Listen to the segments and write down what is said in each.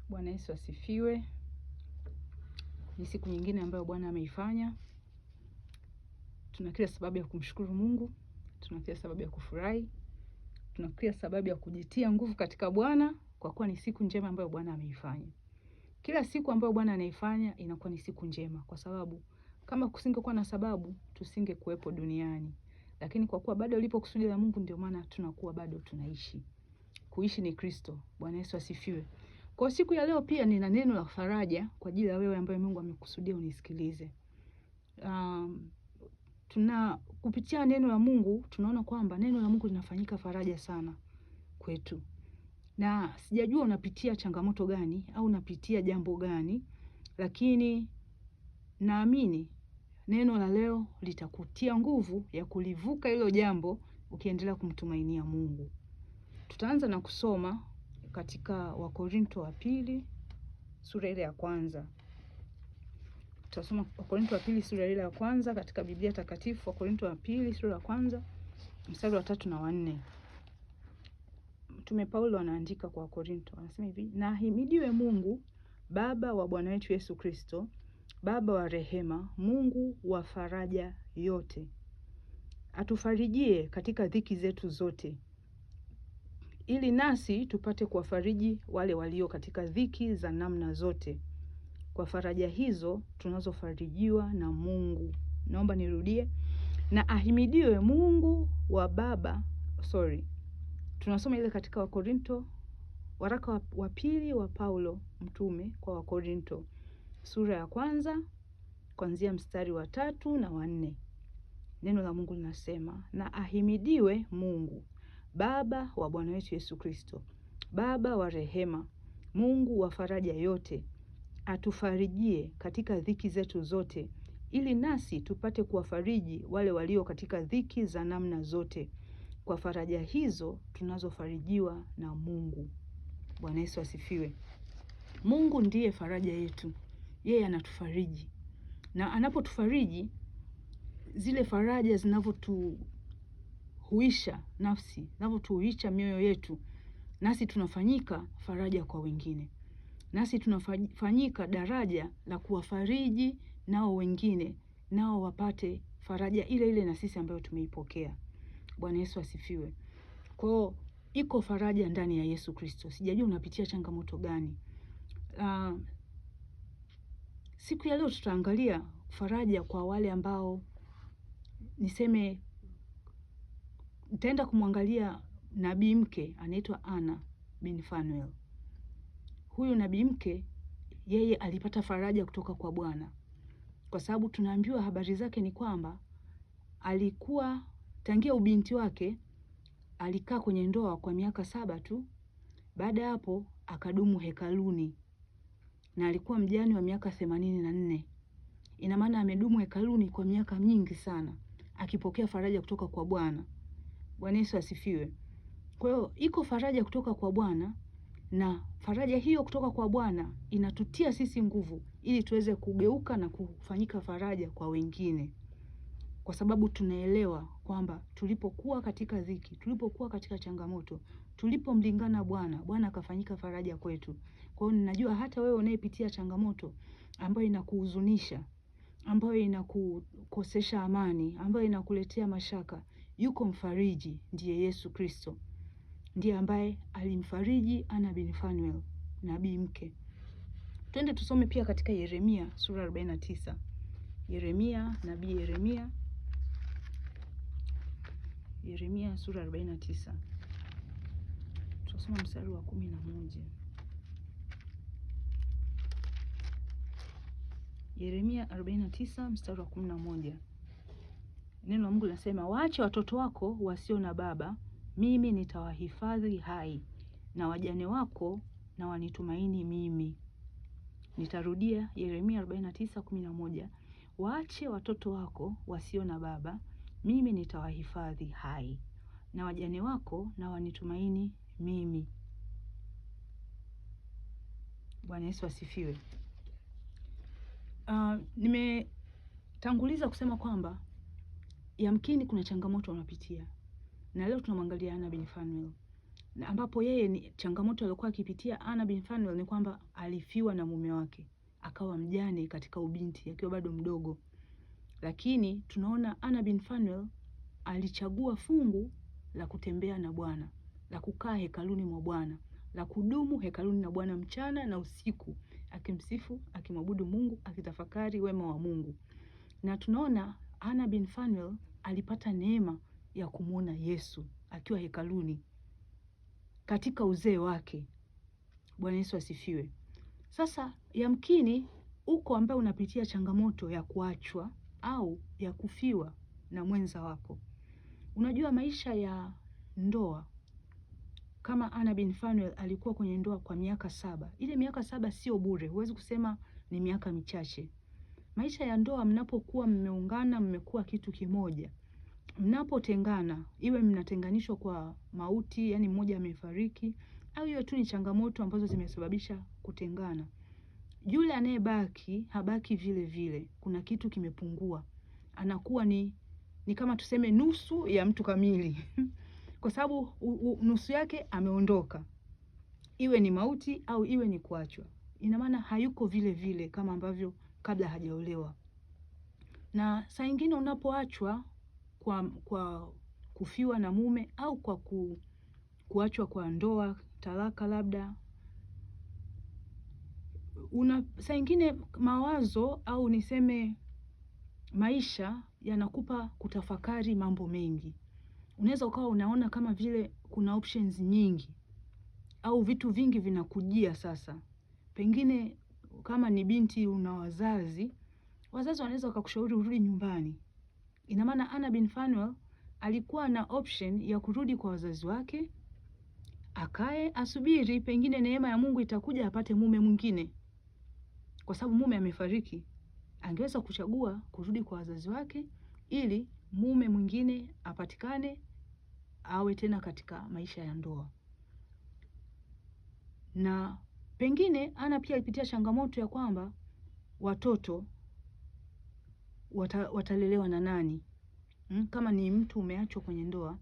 Bwana Yesu asifiwe. Ni siku nyingine ambayo Bwana ameifanya. Tuna kila sababu ya kumshukuru Mungu. Tuna kila sababu ya kufurahi. Tuna kila sababu ya kujitia nguvu katika Bwana kwa kuwa ni siku njema ambayo Bwana ameifanya. Kila siku ambayo Bwana anaifanya inakuwa ni siku njema kwa sababu kama kusingekuwa na sababu tusingekuwepo duniani. Lakini kwa kuwa bado lipo kusudi la Mungu ndio maana tunakuwa bado tunaishi. Kuishi ni Kristo. Bwana Yesu asifiwe. Kwa siku ya leo pia nina neno la faraja kwa ajili ya wewe ambaye Mungu amekusudia unisikilize. Kupitia neno la Mungu tunaona kwamba neno la Mungu linafanyika faraja sana kwetu. Na sijajua unapitia changamoto gani au unapitia jambo gani, lakini naamini neno la leo litakutia nguvu ya kulivuka hilo jambo ukiendelea kumtumainia Mungu. Tutaanza na kusoma katika Wakorintho wa pili sura ile ya kwanza. Tutasoma Wakorintho wa pili sura ile ya kwanza katika Biblia Takatifu. Wakorintho wa pili sura ya kwanza mstari wa 3 na 4. Mtume Paulo anaandika kwa Wakorintho, anasema hivi: "Na ahimidiwe Mungu Baba wa Bwana wetu Yesu Kristo, Baba wa rehema, Mungu wa faraja yote. Atufarijie katika dhiki zetu zote, ili nasi tupate kuwafariji wale walio katika dhiki za namna zote, kwa faraja hizo tunazofarijiwa na Mungu." Naomba nirudie. Na ahimidiwe Mungu wa Baba, tunasoma ile katika Wakorintho, waraka wa pili wa Paulo mtume kwa Wakorintho sura ya kwanza kuanzia mstari wa 3 na 4. Neno la Mungu linasema, na ahimidiwe Mungu Baba wa Bwana wetu Yesu Kristo, Baba wa rehema, Mungu wa faraja yote, atufarijie katika dhiki zetu zote, ili nasi tupate kuwafariji wale walio katika dhiki za namna zote, kwa faraja hizo tunazofarijiwa na Mungu. Bwana Yesu asifiwe. Mungu ndiye faraja yetu. Yeye anatufariji. Na anapotufariji, zile faraja zinavyotuhuisha nafsi, zinavyotuhuisha mioyo yetu, nasi tunafanyika faraja kwa wengine. Nasi tunafanyika daraja la kuwafariji nao wengine, nao wapate faraja ile ile na sisi ambayo tumeipokea. Bwana Yesu asifiwe. Kwa iko faraja ndani ya Yesu Kristo. Sijajua unapitia changamoto gani. Siku ya leo tutaangalia faraja kwa wale ambao nitaenda kumwangalia nabii mke anaitwa Anna bin Fanuel. Huyu nabii mke yeye alipata faraja kutoka kwa Bwana. Kwa sababu tunaambiwa habari zake ni kwamba alikuwa tangia ubinti wake alikaa kwenye ndoa kwa miaka 7 tu. Baada hapo akadumu hekaluni. Na alikuwa mjane wa miaka 84. Ina maana amedumu hekaluni kwa miaka mingi sana akipokea faraja kutoka kwa Bwana. Bwana Yesu asifiwe. Kwa hiyo iko faraja kutoka kwa Bwana, na faraja hiyo kutoka kwa Bwana inatutia sisi nguvu ili tuweze kugeuka na kufanyika faraja kwa wengine. Kwa sababu tunaelewa kwamba tulipokuwa katika dhiki, tulipokuwa katika changamoto, tulipomlingana Bwana, Bwana akafanyika faraja kwetu. Kwa hiyo ninajua hata wewe unayepitia changamoto ambayo inakuhuzunisha, ambayo inakukosesha amani, ambayo inakuletea mashaka, yuko mfariji, ndiye Yesu Kristo. Ndiye ambaye alimfariji Anna bin Fanuel, nabii mke. Twende tusome pia katika Yeremia sura 49. Nabii Yeremia sura 49. Tutasoma mstari wa 11. Yeremia 49 mstari wa 11. Neno la Mungu linasema, waache watoto wako wasio na baba, mimi nitawahifadhi hai, na wajane wako na wanitumaini mimi. Nitarudia Yeremia 49:11. Waache watoto wako wasio na baba, mimi nitawahifadhi hai, na wajane wako na wanitumaini mimi. Bwana Yesu asifiwe. Nimetanguliza kusema kwamba yamkini kuna changamoto unapitia. Na leo tunamwangalia Anna bin Fanuel. na ambapo yeye ni changamoto aliyokuwa akipitia Anna bin Fanuel ni kwamba alifiwa na mume wake, akawa mjane katika ubinti akiwa bado mdogo. Lakini tunaona Anna bin Fanuel alichagua fungu la kutembea na Bwana, la kukaa hekaluni mwa Bwana, la kudumu hekaluni na Bwana mchana na usiku, akimsifu, akimwabudu Mungu, akitafakari wema wa Mungu. Na tunaona Anna bin Fanuel alipata neema ya kumuona Yesu akiwa hekaluni katika uzee wake. Bwana Yesu asifiwe. Sasa yamkini uko ambaye unapitia changamoto ya kuachwa au ya kufiwa na mwenza wako. Unajua maisha ya ndoa, kama Anna bin Fanuel alikuwa kwenye ndoa kwa miaka 7. Ile miaka 7 sio bure, huwezi kusema ni miaka michache. Maisha ya ndoa, mnapokuwa mmeungana, mmekuwa kitu kimoja, mnapotengana, iwe mnatenganishwa kwa mauti, yani mmoja amefariki, au hiyo tu ni changamoto ambazo zimesababisha kutengana, yule anayebaki habaki vile vile, kuna kitu kimepungua, anakuwa ni kama tuseme nusu ya mtu kamili kwa sababu nusu yake ameondoka, iwe ni mauti au iwe ni kuachwa. Ina maana hayuko vile vile kama ambavyo kabla hajaolewa. Na saa nyingine unapoachwa kwa kufiwa na mume au kwa kuachwa kwa ndoa, talaka labda, saa nyingine mawazo au niseme maisha yanakupa kutafakari mambo mengi. Unaweza ukawa unaona kama vile kuna options nyingi au vitu vingi vinakujia sasa. Pengine kama ni binti una wazazi wanaweza wakakushauri urudi nyumbani. Ina maana Anna bin Fanuel alikuwa na option ya kurudi kwa wazazi wake, akae asubiri pengine neema ya Mungu itakuja apate mume mwingine. Kwa sababu mume amefariki, angeweza kuchagua kurudi kwa wazazi wake ili mume mwingine apatikane, awe tena katika maisha ya ndoa. Na pengine Anna pia alipitia changamoto ya kwamba watoto watalelewa na nani? Kama ni mtu umeachwa kwenye ndoa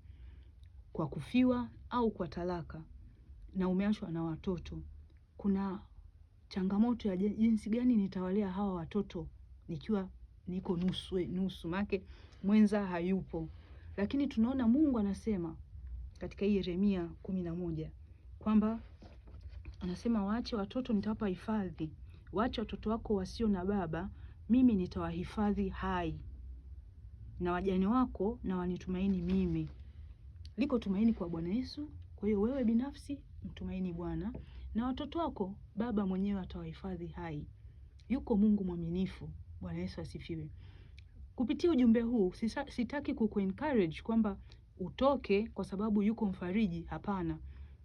kwa kufiwa au kwa talaka na umeachwa na watoto, kuna changamoto ya jinsi gani nitawalea hawa watoto nikiwa niko nusu make mwenza hayupo. Lakini tunaona Mungu anasema katika Yeremia 11 kwamba anasema, waache watoto nitawapa hifadhi, waache watoto wako wasio na baba, mimi nitawahifadhi hai, na wajane wako na wanitumaini mimi. Liko tumaini kwa Bwana Yesu. Kwa hiyo wewe binafsi mtumaini Bwana, na watoto wako baba mwenyewe atawahifadhi hai. Yuko Mungu mwaminifu. Bwana Yesu asifiwe. Kupitia ujumbe huu sitaki kukuencourage kwamba utoke kwa sababu yuko mfariji, hapana.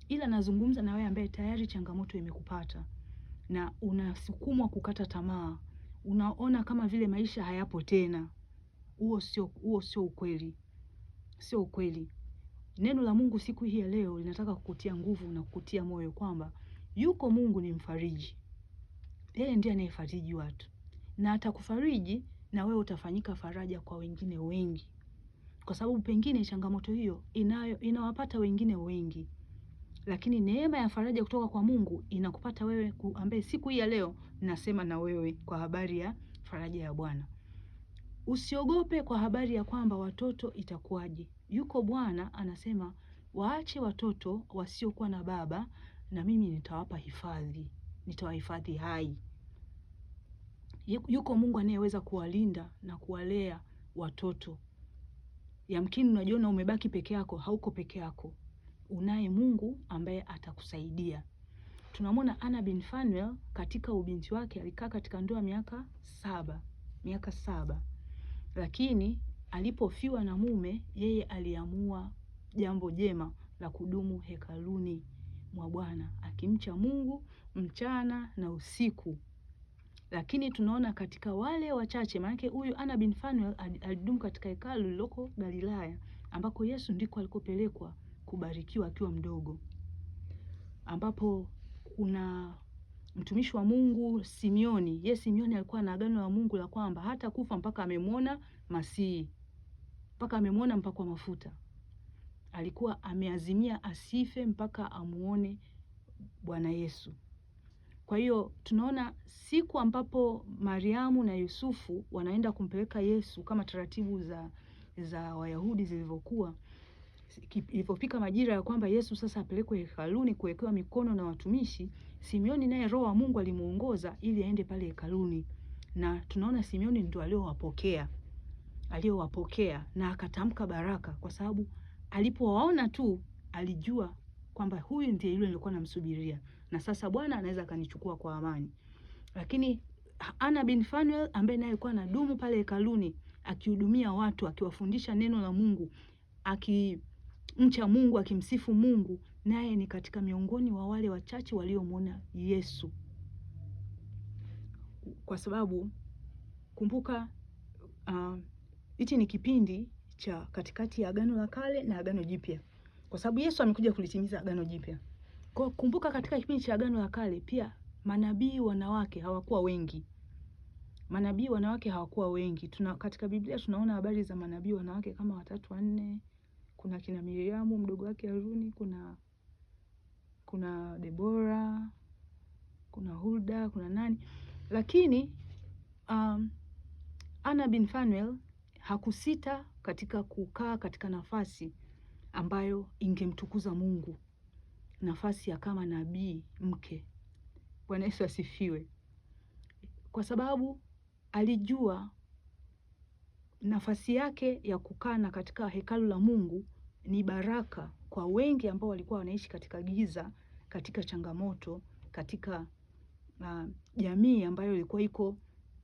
Ila nazungumza na wewe ambaye tayari changamoto imekupata na unasukumwa kukata tamaa, unaona kama vile maisha hayapo tena. Huo sio ukweli. Sio ukweli. Neno la Mungu siku hii ya leo linataka kukutia nguvu na kukutia moyo kwamba yuko Mungu ni mfariji. Yeye ndiye anayefariji watu, na atakufariji na wewe utafanyika faraja kwa wengine wengi, kwa sababu pengine changamoto hiyo inawapata wengine wengi, lakini neema ya faraja kutoka kwa Mungu inakupata wewe, ambaye siku hii ya leo nasema na wewe kwa habari ya faraja ya Bwana. Usiogope kwa habari ya kwamba watoto itakuwaje. Yuko Bwana anasema, waache watoto wasiokuwa na baba na mimi nitawapa hifadhi, nitawahifadhi hai. Yuko Mungu anayeweza kuwalinda na kuwalea watoto. Yamkini unajiona umebaki peke yako, hauko peke yako. Unaye Mungu ambaye atakusaidia. Tunamwona Anna bin Fanuel katika ubinti wake alikaa katika ndoa miaka 7. Lakini alipofiwa na mume, yeye aliamua jambo jema la kudumu hekaluni mwa Bwana, akimcha Mungu mchana na usiku. Lakini tunaona katika wale wachache, maana huyu Anna bin Fanuel alidumu katika hekalu lililoko Galilaya, ambako Yesu ndiko alikopelekwa kubarikiwa akiwa mdogo, ambapo kuna mtumishi wa Mungu Simeoni. Simeoni alikuwa na agano la Mungu la kwamba hata kufa mpaka amemwona Masihi, mpaka amemwona mpakwa mafuta. alikuwa ameazimia asife mpaka amuone Bwana Yesu. Kwa hiyo tunaona siku ambapo Mariamu na Yusufu wanaenda kumpeleka Yesu kama taratibu za Wayahudi zilivyokuwa, ilipofika majira ya kwamba Yesu sasa apelekwe hekaluni kuwekewa mikono na watumishi, Simeoni naye Roho wa Mungu alimuongoza ili aende pale hekaluni, na tunaona Simeoni ndio aliyowapokea na akatamka baraka, kwa sababu alipowaona tu alijua kwamba huyu ndiye yule nilikuwa namsubiria, na sasa Bwana anaweza akanichukua kwa amani. Lakini Anna bin Phanuel ambaye naye alikuwa anadumu pale hekaluni akihudumia watu, akiwafundisha neno la Mungu, akimcha Mungu, akimsifu Mungu, naye ni katika miongoni wa wale wachache waliomwona Yesu. Kwa sababu kumbuka, hichi ni kipindi cha katikati ya Agano la Kale na Agano Jipya, kwa sababu Yesu amekuja kulitimiza Agano Jipya. Kwa kumbuka, katika kipindi cha Agano la Kale pia manabii wanawake hawakuwa wengi. Katika Biblia tunaona habari za manabii wanawake kama 3 4. Kuna kina Miriamu mdogo wake Haruni, kuna Debora, kuna Hulda, kuna nani. Lakini Anna bin Phanuel hakusita katika kukaa katika nafasi ambayo ingemtukuza Mungu, nafasi ya kama nabii mke. Bwana Yesu asifiwe. Kwa sababu alijua nafasi yake ya kukaa na katika hekalu la Mungu ni baraka kwa wengi ambao walikuwa wanaishi katika giza, katika changamoto, katika jamii ambayo ilikuwa iko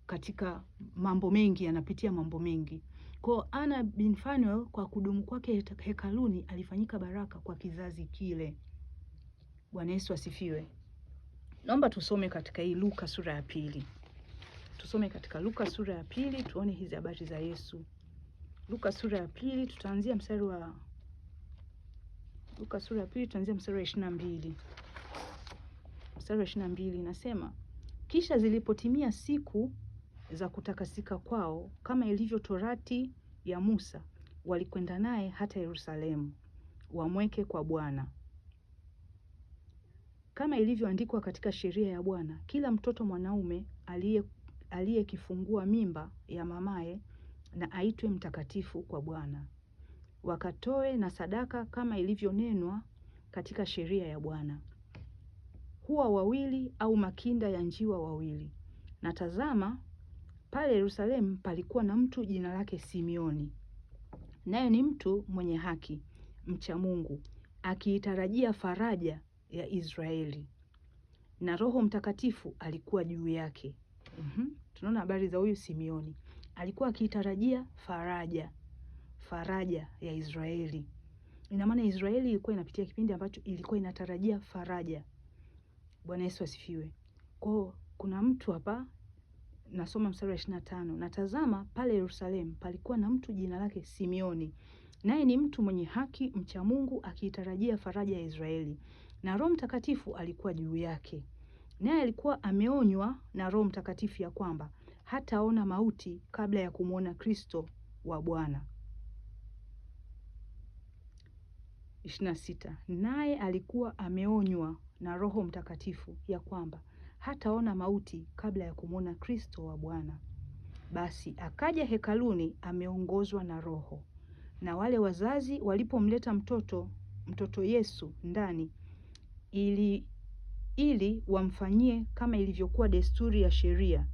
katika mambo mengi, anapitia mambo mengi. Kwa Anna bin Phanuel kwa kudumu kwake hekaluni alifanyika baraka kwa kizazi kile. Bwana Yesu asifiwe. Naomba tusome katika hii Luka sura ya 2. Tusome katika Luka sura ya 2 tuone hizi habari za Yesu. Luka sura ya 2 tutaanzia mstari wa 22. Mstari wa 22 inasema, kisha zilipotimia siku za kutakasika kwao kama ilivyo torati ya Musa, walikwenda naye hata Yerusalemu wamweke kwa Bwana, kama ilivyoandikwa katika sheria ya Bwana, kila mtoto mwanaume aliyekifungua mimba ya mamaye na aitwe mtakatifu kwa Bwana. Wakatoe na sadaka kama ilivyonenwa katika sheria ya Bwana, hua 2 au makinda ya njiwa 2. Na tazama, pale Yerusalemu palikuwa na mtu jina lake Simeoni, naye ni mtu mwenye haki, mcha Mungu, akiitarajia faraja ya Israeli, na Roho Mtakatifu alikuwa juu yake. Tunaona habari za huyu Simeoni, alikuwa akiitarajia faraja ya Israeli. Ina maana Israeli ilikuwa inapitia kipindi ambacho ilikuwa inatarajia faraja. Bwana Yesu asifiwe. Kwa kuna mtu hapa, nasoma mstari wa 25, na tazama pale Yerusalemu palikuwa na mtu jina lake Simeoni, naye ni mtu mwenye haki, mcha Mungu, akiitarajia faraja ya Israeli, na Roho Mtakatifu alikuwa juu yake. Naye alikuwa ameonywa na Roho Mtakatifu ya kwamba hataona mauti kabla ya kumwona Kristo wa Bwana. 26. Naye alikuwa ameonywa na Roho Mtakatifu ya kwamba hataona mauti kabla ya kumwona Kristo wa Bwana. Basi akaja hekaluni ameongozwa na Roho. Na wale wazazi walipomleta mtoto Yesu ndani ili wamfanyie kama ilivyokuwa desturi ya sheria,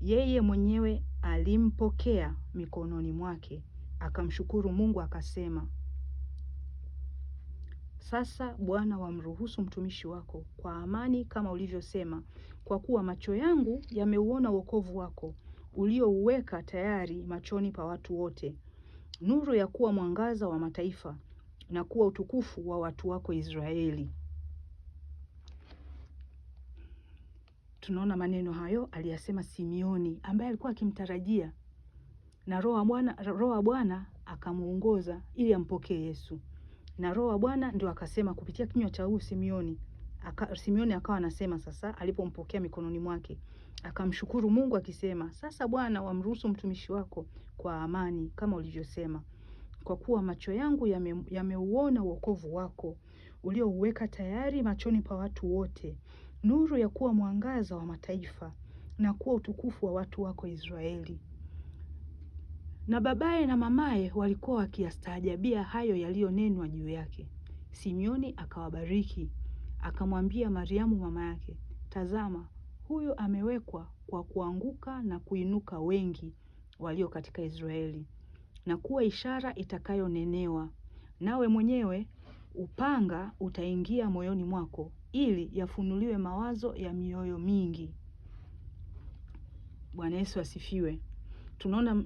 yeye mwenyewe alimpokea mikononi mwake, akamshukuru Mungu akasema, sasa Bwana wamruhusu mtumishi wako kwa amani kama ulivyosema, kwa kuwa macho yangu yameuona wokovu wako uliouweka tayari machoni pa watu wote, nuru ya kuwa mwangaza wa mataifa na kuwa utukufu wa watu wako Israeli. Tunaona maneno hayo aliyasema Simeoni ambaye alikuwa akimtarajia, na Roho wa Bwana akamuongoza ili ampokee Yesu. Na Roho wa Bwana ndio akasema kupitia kinywa cha huyu Simeoni. Simeoni akawa anasema sasa alipompokea mikononi mwake, akamshukuru Mungu akisema, sasa Bwana wamruhusu mtumishi wako kwa amani kama ulivyosema, kwa kuwa macho yangu yameuona wokovu wako uliouweka tayari machoni pa watu wote, nuru ya kuwa mwangaza wa mataifa na kuwa utukufu wa watu wako Israeli. Na babaye na mamaye walikuwa wakiyastaajabia hayo yaliyonenwa juu yake. Simeoni akawabariki, akamwambia Mariamu mama yake, tazama, huyu amewekwa kwa kuanguka na kuinuka wengi walio katika Israeli, na kuwa ishara itakayonenewa. Nawe mwenyewe upanga utaingia moyoni mwako, ili yafunuliwe mawazo ya mioyo mingi. Bwana Yesu asifiwe.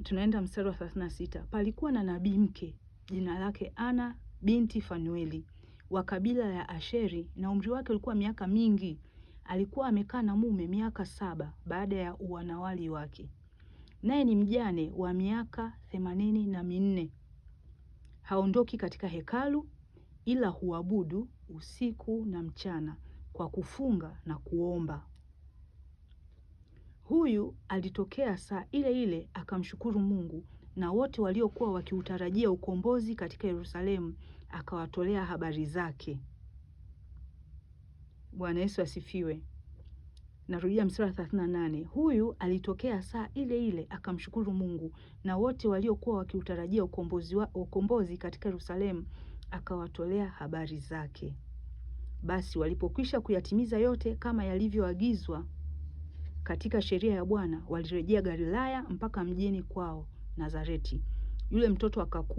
Tunaenda mstari wa 36. Palikuwa na nabii mke, jina lake Ana binti Fanueli, wa kabila ya Asheri, na umri wake ulikuwa miaka mingi. Alikuwa amekaa na mume miaka 7 baada ya uanawali wake. Naye ni mjane wa miaka 84. Haondoki katika hekalu, ila huabudu usiku na mchana kwa kufunga na kuomba. Huyu alitokea saa ile ile akamshukuru Mungu, na wote waliokuwa wakiutarajia ukombozi katika Yerusalemu akawatolea habari zake. Bwana Yesu asifiwe. Narudia mstari wa 38. Huyu alitokea saa ile ile akamshukuru Mungu, na wote waliokuwa wakiutarajia ukombozi katika Yerusalemu akawatolea habari zake. Basi walipokwisha kuyatimiza yote kama yalivyoagizwa katika sheria ya Bwana, walirejea Galilaya mpaka mjini kwao Nazareti. Yule mtoto akakua